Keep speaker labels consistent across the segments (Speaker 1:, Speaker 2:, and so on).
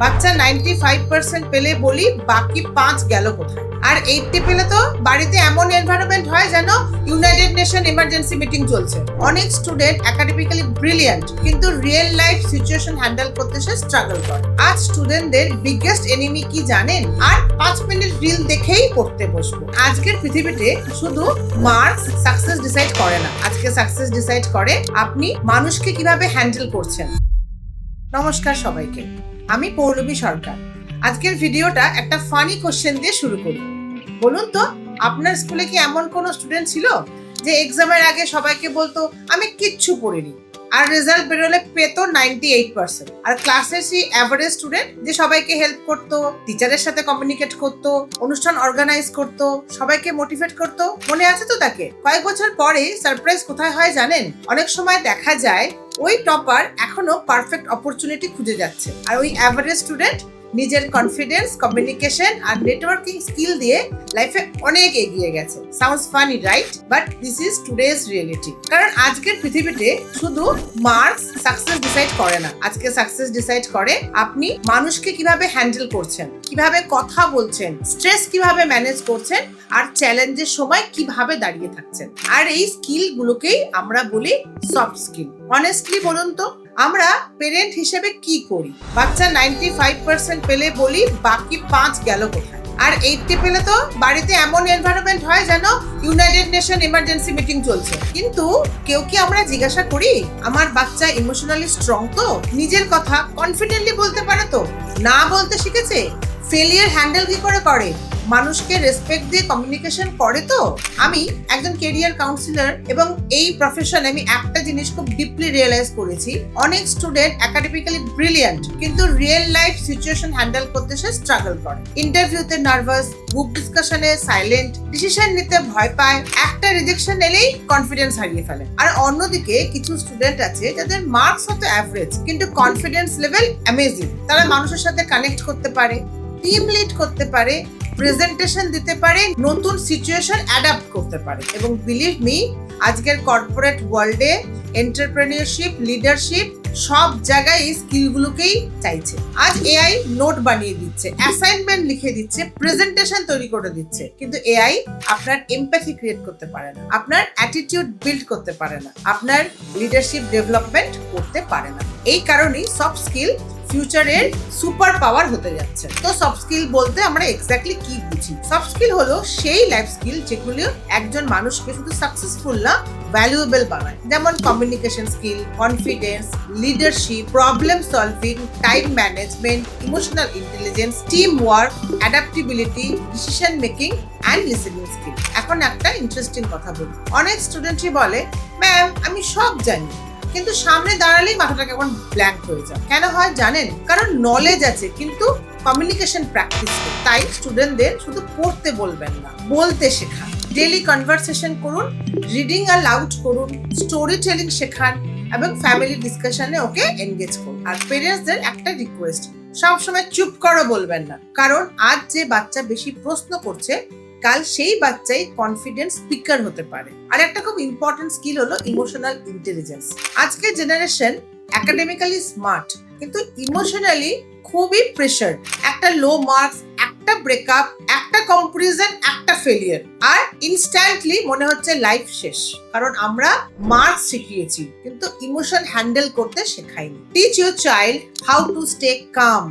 Speaker 1: বাচ্চা 95% পেলে বলি বাকি 5 গেল কোথায়। আর 80 পেলে তো বাড়িতে এমন এনভায়রনমেন্ট হয় যেন ইউনাইটেড নেশন ইমার্জেন্সি মিটিং চলছে। অনেক স্টুডেন্ট একাডেমিক্যালি ব্রিলিয়ান্ট কিন্তু রিয়েল লাইফ সিচুয়েশন হ্যান্ডেল করতে সে স্ট্রাগল করে। আজ স্টুডেন্টদের বিগেস্ট এনিমি কি জানেন? আর 5 মিনিট রিল দেখেই পড়তে বসবো। আজকের পৃথিবীতে শুধু মার্কস সাকসেস ডিসাইড করে না, আজকে সাকসেস ডিসাইড করে আপনি মানুষকে কিভাবে হ্যান্ডেল করছেন। নমস্কার সবাইকে, আমি পৌলমী সরকার। আজকের ভিডিওটা একটা ফানি কোশ্চেন দিয়ে শুরু করি। বলুন তো, আপনার স্কুলে কি এমন কোনো স্টুডেন্ট ছিল যে এক্সামের আগে সবাইকে বলতো আমি কিচ্ছু পড়িনি, আর রেজাল্ট বেরোলে পেত 98%? আর ক্লাসের সেই অ্যাভারেজ স্টুডেন্ট যে সবাইকে হেল্প করতো, টিচারের সাথে কমিউনিকেট করতো, অনুষ্ঠান অর্গানাইজ করতো, সবাইকে মোটিভেট করতো, মনে আছে তো তাকে? কয়েক বছর পরে সারপ্রাইজ কোথায় হয় জানেন? অনেক সময় দেখা যায় ওই টপার এখনো পারফেক্ট অপরচুনিটি খুঁজে যাচ্ছে, আর ওই অ্যাভারেজ স্টুডেন্ট নিজের কনফিডেন্স, কমিউনিকেশন আর নেটওয়ার্কিং স্কিল দিয়ে লাইফে অনেক এগিয়ে গেছে। Sounds funny, right? But this is today's reality. কারণ আজকের পৃথিবীতে শুধু মার্কস সাকসেস ডিসাইড করে না, আজকে সাকসেস ডিসাইড করে আপনি মানুষকে কিভাবে হ্যান্ডেল করছেন, কিভাবে কথা বলছেন, স্ট্রেস কিভাবে ম্যানেজ করছেন, আর চ্যালেঞ্জের সময় কিভাবে দাঁড়িয়ে থাকছেন। আর এই স্কিল গুলোকেই আমরা বলি সফট স্কিল। অনেস্টলি বলুন তো, আমরা পেরেন্ট হিসেবে কি করি? বাচ্চা 95% পেলে বলি বাকি 5 গেল কোথায়। আর 80 পেলে তো বাড়িতে এমন এনভায়রনমেন্ট হয় যেন ইউনাইটেড নেশন ইমার্জেন্সি মিটিং চলছে। কিন্তু কেউ কি আমরা জিজ্ঞাসা করি আমার বাচ্চা ইমোশনালি স্ট্রং তো, নিজের কথা কনফিডেন্টলি বলতে পারে তো, না বলতে শিখেছে, ফেলিয়ার হ্যান্ডেল কি করে, মানুষকে রেসপেক্ট দিয়ে কমিউনিকেশন করে তো? আমি একজন ক্যারিয়ার কাউন্সিলর এবং এই প্রফেশনে আমি একটা জিনিস খুব ডিপলি রিয়েলাইজ করেছি। অনেক স্টুডেন্ট একাডেমিক্যালি ব্রিলিয়ান্ট কিন্তু রিয়েল লাইফ সিচুয়েশন হ্যান্ডেল করতে সে স্ট্রাগল করে। ইন্টারভিউতে নার্ভাস, গ্রুপ ডিসকাশনে সাইলেন্ট, ডিসিশন নিতে ভয় পায়, একটা রিজেকশন এলেই কনফিডেন্স হারিয়ে ফেলে। আর অন্যদিকে কিছু স্টুডেন্ট আছে যাদের মার্কস হয়তো অ্যাভারেজ কিন্তু কনফিডেন্স লেভেল অ্যামেজিং। তারা মানুষের সাথে কানেক্ট করতে পারে, টিম লিড করতে পারে, প্রেজেন্টেশন দিতে পারে, নতুন সিচুয়েশন অ্যাডাপ্ট করতে পারে। এবং বিলিভ মি, আজকের কর্পোরেট ওয়ার্ল্ডে এন্টারপ্রেনিয়রশিপ, লিডারশিপ সব জায়গায় এই স্কিলগুলোকেই চাইছে। আজ এআই নোট বানিয়ে দিচ্ছে, অ্যাসাইনমেন্ট লিখে দিচ্ছে, প্রেজেন্টেশন তৈরি করে দিচ্ছে, কিন্তু এআই আপনার এমপ্যাথি ক্রিয়েট করতে পারে না, আপনার অ্যাটিটিউড বিল্ড করতে পারে না, আপনার লিডারশিপ ডেভেলপমেন্ট করতে পারে না। এই কারণেই সফট স্কিল ফিউচারের সুপার পাওয়ার হতে যাচ্ছে। তো সফট স্কিল বলতে আমরা এক্স্যাক্টলি কি বুঝি? সফট স্কিল হলো সেই লাইফ স্কিল যেগুলো একজন মানুষকে শুধু সাকসেসফুল না, ভ্যালুয়েবল বানায়। যেমন communication skill, confidence, leadership, problem solving, time management, emotional intelligence, team work, adaptability, decision making and listening skill. এখন একটা ইন্টারেস্টিং কথা বলি। অনেক স্টুডেন্টই বলে ম্যাম আমি সব জানি, কিন্তু সামনে দাঁড়ালেই মাথাটা কেমন ব্ল্যাঙ্ক হয়ে যায়। কেন হয় জানেন? কারণ নলেজ আছে কিন্তু কমিউনিকেশন প্র্যাকটিস নেই। তাই স্টুডেন্টদের শুধু পড়তে বলবেন না, বলতে শেখান। ডেইলি কনভারসেশন করুন, রিডিং অ্যালাউড করুন, স্টোরি টেলিং শেখান এবং ফ্যামিলি ডিসকাশনে ওকে এনগেজ করুন। আর পেরেন্টসদের একটা রিকোয়েস্ট, সবসময় চুপ করো বলবেন না, কারণ আজ যে বাচ্চা বেশি প্রশ্ন করছে কাল সেই বাচ্চাই কনফিডেন্ট স্পিকার হতে পারে। আর একটা খুব ইম্পর্টেন্ট স্কিল হলো ইমোশনাল ইন্টেলিজেন্স। আজকের জেনারেশন একাডেমিক্যালি স্মার্ট কিন্তু ইমোশনালি খুবই প্রেশার। একটা লো মার্কস, একটা ব্রেকআপ, একটা কম্পারিজন, একটা ফেলিয়ার, আর ইনস্ট্যান্টলি মনে হচ্ছে লাইফ শেষ। কারণ আমরা মার্কস শিখিয়েছি কিন্তু ইমোশন হ্যান্ডেল করতে শেখাইনি। Teach your child how to stay calm,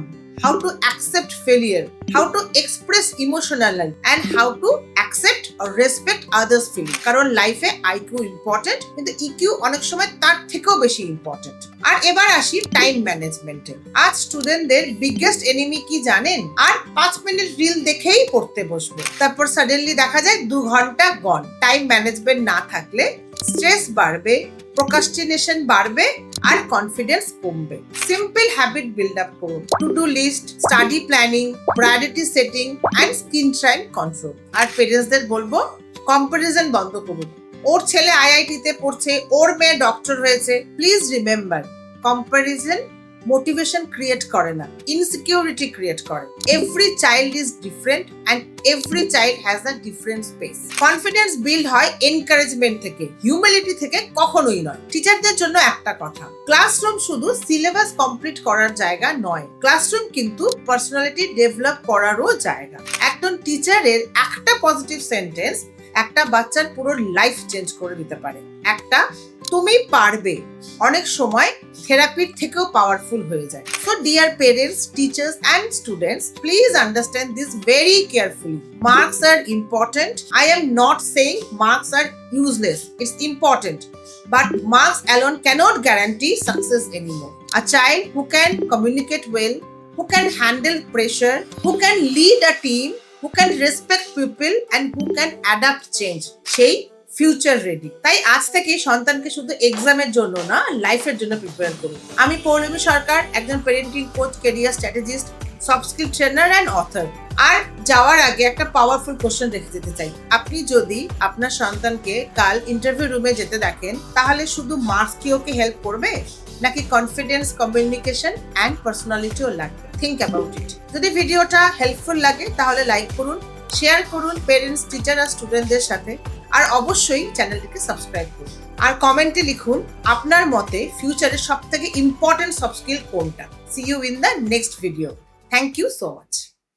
Speaker 1: how to accept failure, how to express emotionally, and how to accept or respect others feeling. কারণ লাইফে IQ ইম্পর্টেন্ট কিন্তু EQ অনেক সময় তার থেকেও বেশি ইম্পর্টেন্ট। আর এবার আসি টাইম ম্যানেজমেন্টে। আজ স্টুডেন্টদের বিগেস্ট এনিমি কি জানেন? আর 5 মিনিট রিল দেখেই পড়তে বসবো, তারপর সাডেনলি দেখা যায় 2 ঘন্টা গন। টাইম ম্যানেজমেন্ট না থাকলে স্ট্রেস বাড়বে, প্রোক্রাস্টিনেশন বাড়বে আর কনফিডেন্স কমবে। সিম্পল হ্যাবিট বিল্ড আপ করুন, to do list, study planning, priority setting and screen time control. আর পেরেন্টসদের বলবো কম্পারিজন বন্ধ করুন। ওর ছেলে IIT তে পড়ছে, ওর মেয়ে ডক্টর হয়েছে। Please remember, comparison motivation create করে না, ইনসিকিউরিটি ক্রিয়েট করে। Every child is different and every child has a different space. Confidence build হয় এনকারেজমেন্ট থেকে, হিউমিলিটি থেকে কখনোই নয়। টিচারদের জন্য একটা কথা, ক্লাসরুম শুধু সিলেবাস কমপ্লিট করার জায়গা নয়, ক্লাসরুম কিন্তু পার্সোনালিটি ডেভেলপ করারও জায়গা। একজন টিচারের একটা পজিটিভ সেন্টেন্স একটা বাচ্চার পুরো লাইফ চেঞ্জ করে দিতে পারে। একটা তুমি পারবে অনেক সময় থেরাপির থেকেও পাওয়ারফুল হয়ে যায়। So dear parents, teachers and students, please understand this very carefully. Marks are important. I am not saying marks are useless. It's important. But marks alone cannot guarantee success anymore. A child who can communicate well, who can handle pressure, who can lead a team, who can respect people and who can adapt change, সেই future ready. তাই আজ থেকে সন্তানকে শুধু এক্সামের জন্য না, লাইফের জন্য প্রিপেয়ার করুন। আমি পৌলমী সরকার, একজন parenting coach, career strategist, soft skill trainer and author. আর যাওয়ার আগে একটা পাওয়ারফুল কোশ্চেন রেখে যেতে চাই। আপনি যদি আপনার সন্তানকে কাল ইন্টারভিউ রুমে যেতে দেখেন, তাহলে শুধু মার্কস কি ওকে হেল্প করবে, নাকি কনফিডেন্স, কমিউনিকেশন অ্যান্ড পার্সোনালিটিও লাগবে? Think about it. যদি ভিডিওটা হেল্পফুল লাগে তাহলে লাইক করুন, শেয়ার করুন পেরেন্টস, টিচার আর স্টুডেন্টদের সাথে, আর অবশ্যই চ্যানেলটিকে সাবস্ক্রাইব করুন। আর কমেন্টে লিখুন আপনার মতে ফিউচারে সবথেকে ইম্পর্টেন্ট সফট স্কিল কোনটা। See you in the next video. Thank you so much.